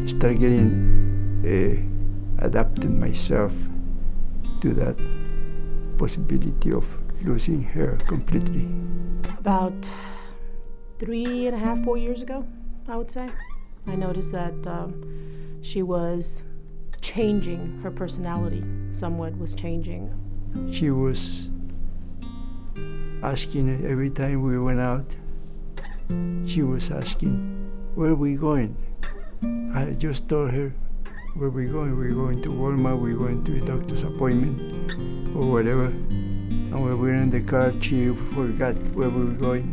start getting adapting myself to that possibility of losing her completely. About 3.5, 4 years ago, I would say, I noticed that she was changing. Her personality somewhat was changing. She was asking every time we went out, she was asking, where are we going? I just told her, where are we going? We're going to Walmart, we're going to a doctor's appointment, or whatever. And when we were in the car, she forgot where we were going.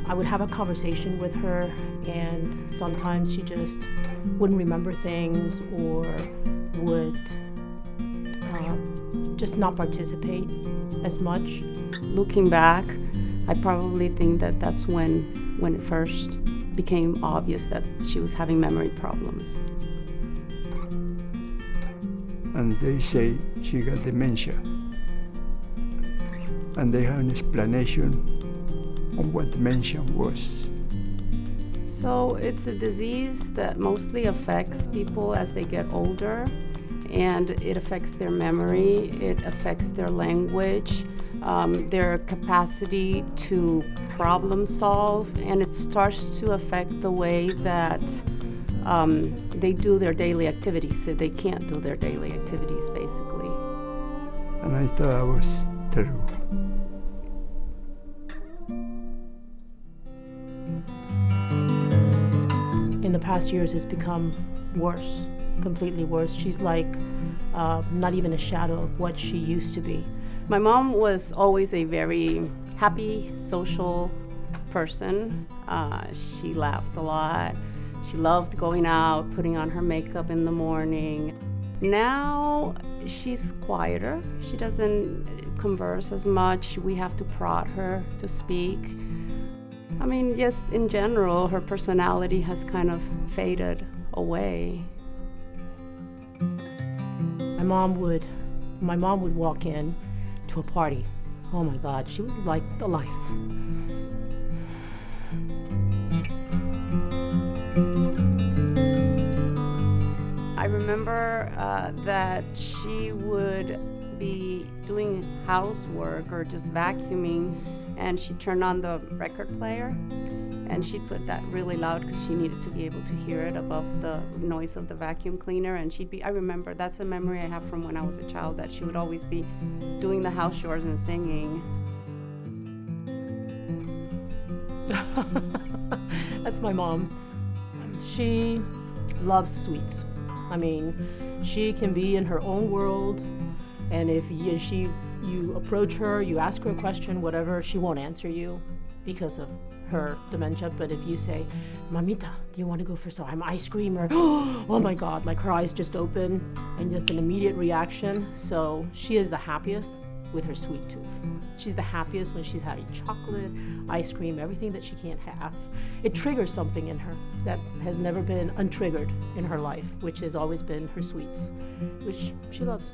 I would have a conversation with her, and sometimes she just wouldn't remember things or would just not participate as much. Looking back, I probably think that that's when it first became obvious that she was having memory problems. And they say she got dementia. And they have an explanation on what dementia was. So it's a disease that mostly affects people as they get older, and it affects their memory, it affects their language, their capacity to problem solve, and it starts to affect the way that they do their daily activities. So they can't do their daily activities, basically. And I thought that was terrible. In the past years, it's become worse, completely worse. She's like not even a shadow of what she used to be. My mom was always a very happy, social person. She laughed a lot. She loved going out, putting on her makeup in the morning. Now she's quieter. She doesn't converse as much. We have to prod her to speak. I mean, just in general, her personality has kind of faded away. My mom would walk in to a party. Oh my God, she was like the life. I remember that she would be doing housework or just vacuuming, and she'd turn on the record player, and she'd put that really loud because she needed to be able to hear it above the noise of the vacuum cleaner. And I remember, that's a memory I have from when I was a child, that she would always be doing the house chores and singing. That's my mom. She loves sweets. I mean, she can be in her own world, and if you approach her, you ask her a question, whatever, she won't answer you because of her dementia. But if you say, Mamita, do you want to go for some ice cream? Or, oh my God, like her eyes just open and just an immediate reaction. So she is the happiest with her sweet tooth. She's the happiest when she's having chocolate, ice cream, everything that she can't have. It triggers something in her that has never been untriggered in her life, which has always been her sweets, which she loves.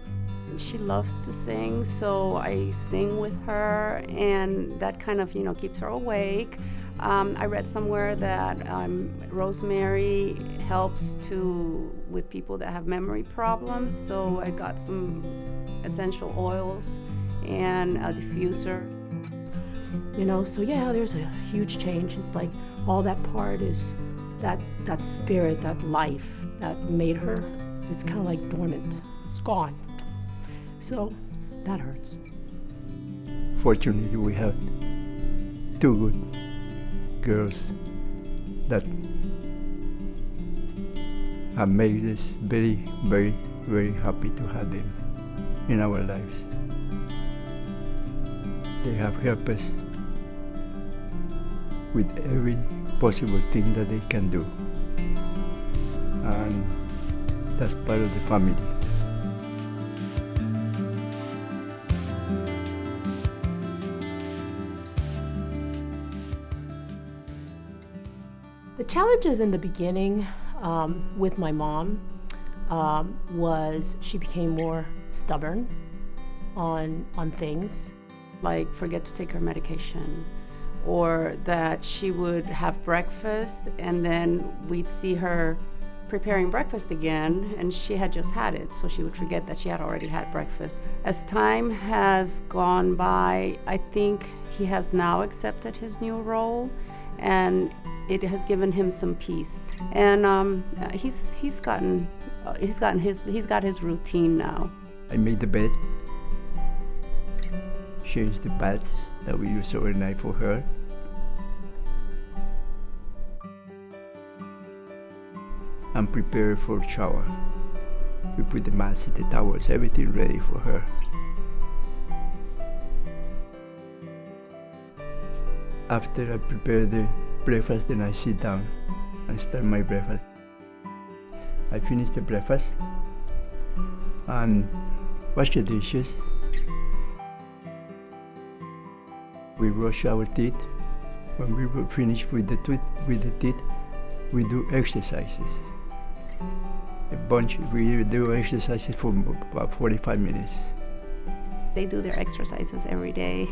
She loves to sing, so I sing with her, and that kind of, keeps her awake. I read somewhere that rosemary helps with people that have memory problems, so I got some essential oils and a diffuser. So yeah, there's a huge change. It's like all that part is that spirit, that life that made her, it's kind of like dormant. It's gone. So that hurts. Fortunately, we have two good girls that have made us very, very, very happy to have them in our lives. They have helped us with every possible thing that they can do. And that's part of the family. The challenges in the beginning with my mom was she became more stubborn on things. Like forget to take her medication, or that she would have breakfast and then we'd see her preparing breakfast again, and she had just had it, so she would forget that she had already had breakfast. As time has gone by, I think he has now accepted his new role, and it has given him some peace. And he's got his routine now. I made the bed, changed the pads that we use overnight for her. And prepare for shower. We put the mats, the towels, everything ready for her. After I prepare the breakfast, then I sit down and start my breakfast. I finish the breakfast and wash the dishes. We brush our teeth. When we finish with the teeth, we do exercises. A bunch. We do exercises for about 45 minutes. They do their exercises every day.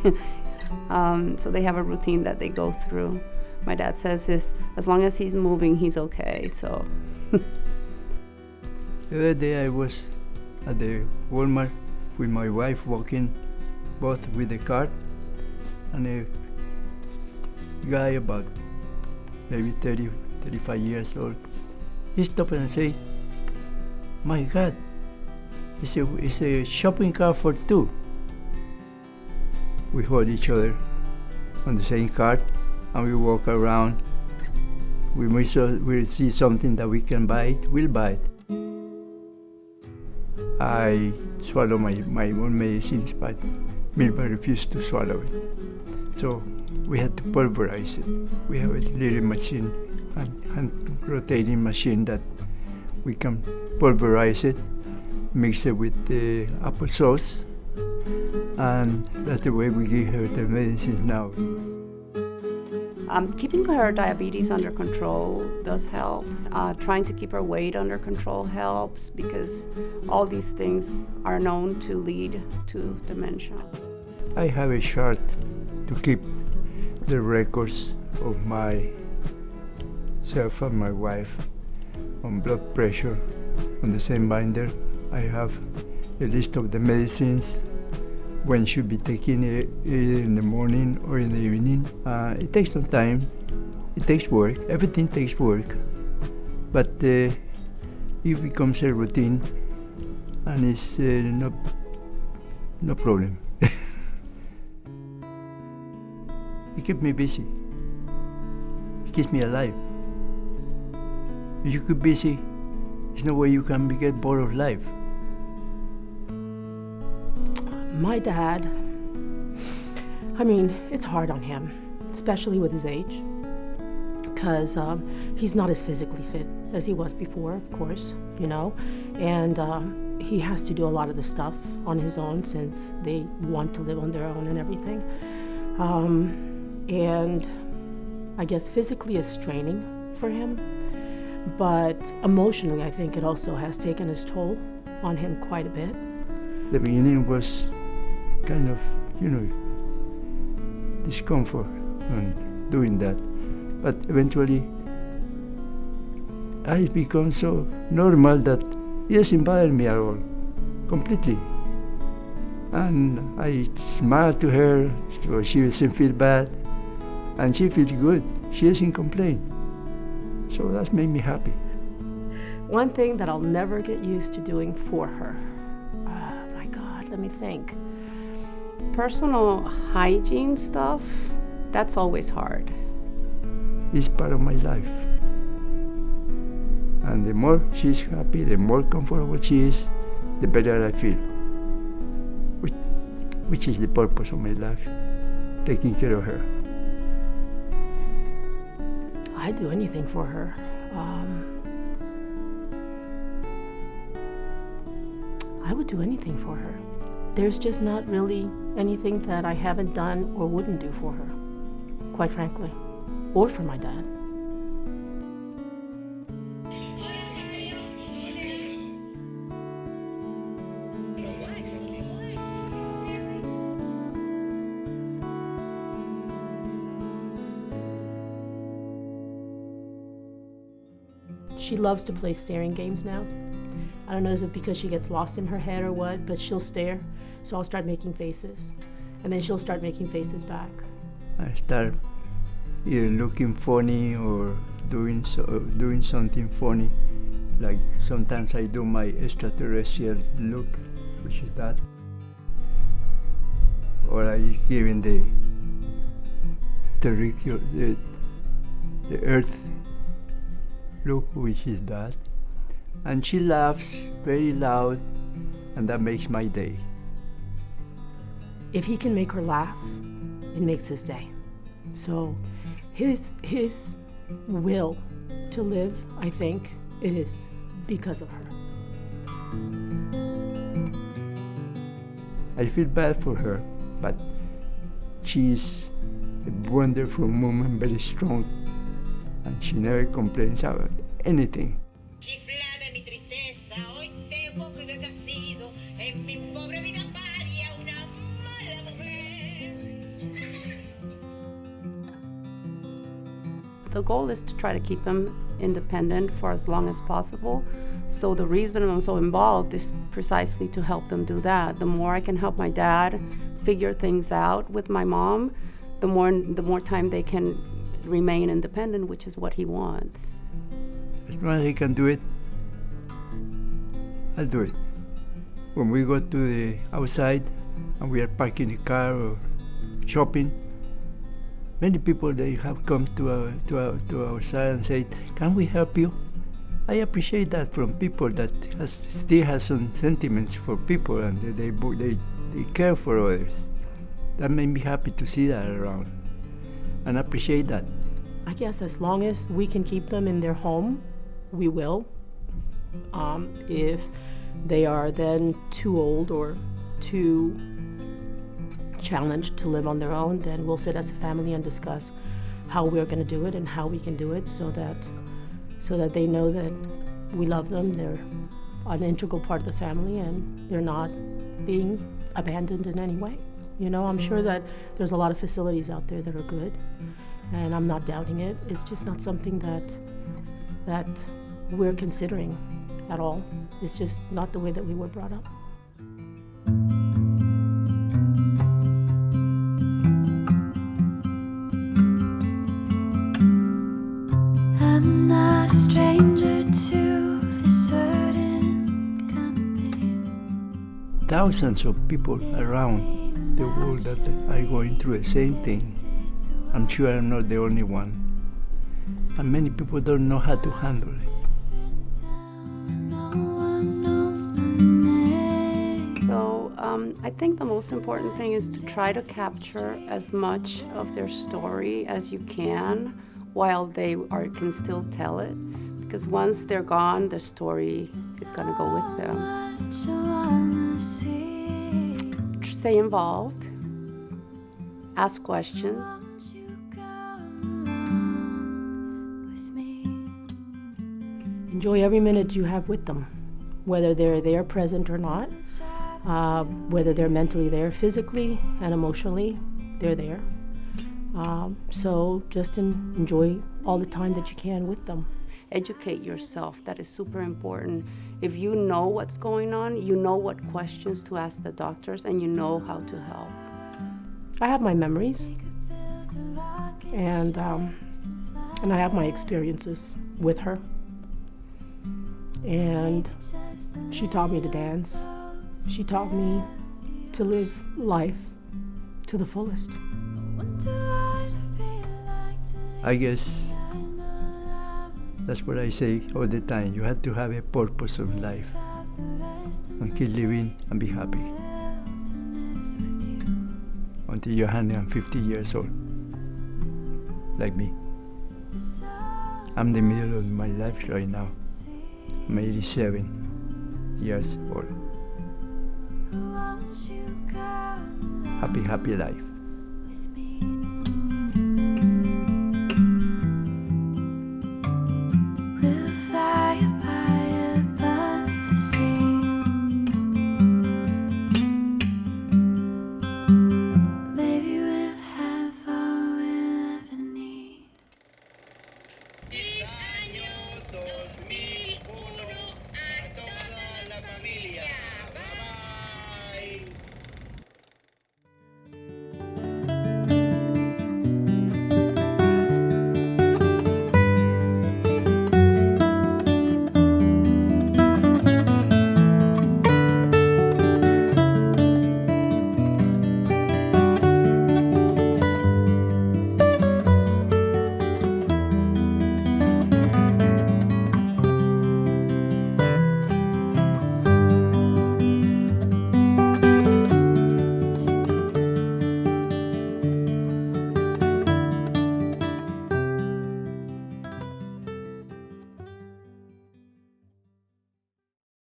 So they have a routine that they go through. My dad says as long as he's moving, he's okay. So. The other day I was at the Walmart with my wife walking, both with the cart, and a guy about maybe 30, 35 years old. He stopped and said, "My God, it's a shopping cart for two." We hold each other on the same cart and we walk around. We see something that we can buy it, we'll buy it. I swallow my own medicines, but Milva refused to swallow it. So we had to pulverize it. We have a little machine, hand rotating machine that we can pulverize it, mix it with the applesauce, and that's the way we give her the medicines now. Keeping her diabetes under control does help. Trying to keep her weight under control helps because all these things are known to lead to dementia. I have a chart to keep the records of myself and my wife on blood pressure. On the same binder, I have a list of the medicines, when should be taking it, either in the morning or in the evening. It takes some time, it takes work, everything takes work, but it becomes a routine and it's no problem. It keeps me busy, it keeps me alive. If you keep busy, there's no way you can get bored of life. My dad, I mean, it's hard on him, especially with his age, because he's not as physically fit as he was before, of course, you know, and he has to do a lot of the stuff on his own since they want to live on their own and everything. And I guess physically it's straining for him, but emotionally I think it also has taken its toll on him quite a bit. The beginning was kind of, discomfort on doing that. But eventually, I become so normal that it doesn't bother me at all, completely. And I smile to her, so she doesn't feel bad, and she feels good. She doesn't complain. So that's made me happy. One thing that I'll never get used to doing for her, my God, let me think. Personal hygiene stuff, that's always hard. It's part of my life. And the more she's happy, the more comfortable she is, the better I feel. Which is the purpose of my life, taking care of her. I'd do anything for her. I would do anything for her. There's just not really anything that I haven't done or wouldn't do for her, quite frankly, or for my dad. she loves to play staring games now. I don't know if it's because she gets lost in her head or what, but she'll stare. So I'll start making faces. And then she'll start making faces back. I start either looking funny or doing something funny. Like sometimes I do my extraterrestrial look, which is that. Or I giving the earth look, which is that. And she laughs very loud, and that makes my day. If he can make her laugh, it makes his day. So his will to live, I think, is because of her. I feel bad for her, but she's a wonderful woman, very strong, and she never complains about anything. Chifla de mi tristeza, hoy te busco y veo que has sido en mi pobre vida paria una mala mujer. The goal is to try to keep him independent for as long as possible. So the reason I'm so involved is precisely to help them do that. The more I can help my dad figure things out with my mom, the more time they can remain independent, which is what he wants. As long as I can do it, I'll do it. When we go to the outside and we are parking the car or shopping, many people they have come to our side and say, "Can we help you?" I appreciate that from people that still has some sentiments for people and they care for others. That made me happy to see that around, and appreciate that. I guess as long as we can keep them in their home, we will. If they are then too old or too challenged to live on their own, then we'll sit as a family and discuss how we're going to do it and how we can do it so that they know that we love them, they're an integral part of the family, and they're not being abandoned in any way. You know, I'm sure that there's a lot of facilities out there that are good, and I'm not doubting it. It's just not something that we're considering at all. It's just not the way that we were brought up. I'm not a stranger to this certain kind of pain. Thousands of people around the world that are going through the same thing. I'm sure I'm not the only one. And many people don't know how to handle it. No one knows my name. So I think the most important thing is to try to capture as much of their story as you can while they can still tell it. Because once they're gone, the story is going to go with them. What you wanna see? Stay involved, ask questions. Won't you come along with me? Enjoy every minute you have with them, whether they're there present or not, whether they're mentally there, physically and emotionally, they're there. So just enjoy all the time that you can with them. Educate yourself. That is super important. If you know what's going on, you know what questions to ask the doctors, and you know how to help. I have my memories, and I have my experiences with her. And she taught me to dance. She taught me to live life to the fullest. What do I feel like to I guess that's what I say all the time. You have to have a purpose of life and keep living and be happy wilderness with you? until you're 150 years old, like me. I'm in the middle of my life right now. I'm 87 years old. Won't you come along? Happy life.